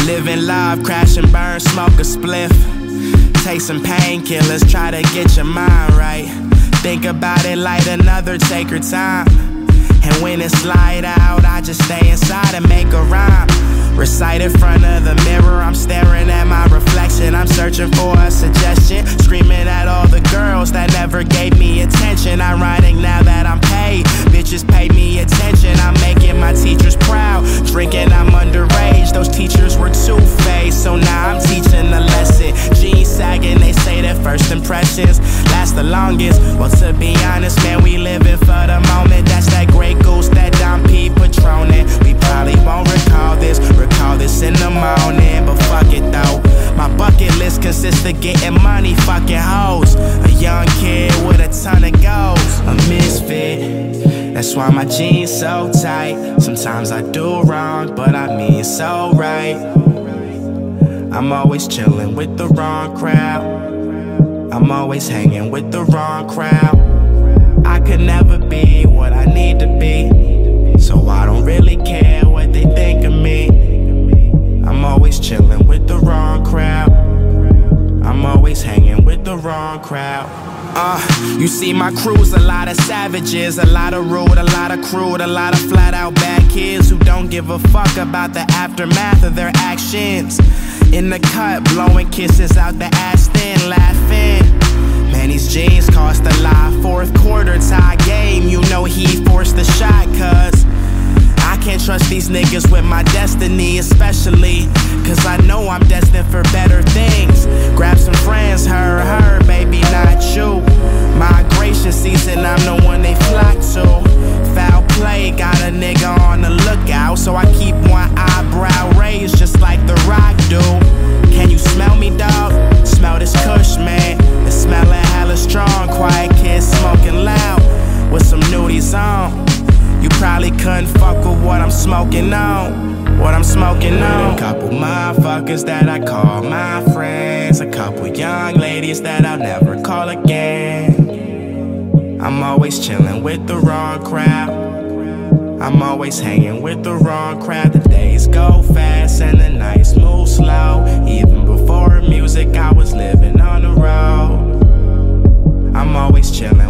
Living live, crash and burn, smoke a spliff. Take some painkillers, try to get your mind right. Think about it like another sacred time. And when it's light out, I just stay inside and make a rhyme. Recite in front of the mirror, I'm staring at my reflection. I'm searching for a suggestion, screaming at all the girls that never gave me attention. I'm writing now that I'm paid, bitches pay me attention. I'm making my teachers proud, drinking I'm underage. Those teachers were two-faced, so now I'm teaching a lesson. Jeans sagging, they say that first impressions last the longest. Well, to be honest, man, we living for the moment. That's that Grey Goose, that Dom P Patronin'. We probably won't recall this in the morning, but fuck it though. My bucket list consists of getting money, fucking hoes. A young kid with a ton of goals, a misfit. That's why my jeans so tight. Sometimes I do wrong, but I mean so right. I'm always chilling with the wrong crowd. I'm always hanging with the wrong crowd. I could never be what I need to be, so I don't really care what they think of me. I'm always chilling with the wrong crowd. I'm always hanging with the wrong crowd. You see my crew's a lot of savages, a lot of rude, a lot of crude, a lot of flat out bad kids who don't give a fuck about the aftermath of their actions. In the cut, blowing kisses out the ass thin, laughing. Man, these jeans cost a lot. Fourth quarter tie game, you know he forced the shot, cuz I can't trust these niggas with my destiny, especially cause I know I'm destined for better things. Grab some friends, her, baby, not you. Migration season, I'm the one they flock to. Foul play, got a nigga on the lookout, so I keep one eyebrow raised just like The Rock do. Can you smell me, dog? Smell this kush, man. It's smelling hella strong, quiet kids smoking loud with some nudies on. You probably couldn't fuck with what I'm smoking on. What I'm smoking on. A couple motherfuckers that I call my friends. A couple young ladies that I'll never call again. I'm always chilling with the wrong crowd. I'm always hanging with the wrong crowd. The days go fast and the nights move slow. Even before music, I was living on the road. I'm always chilling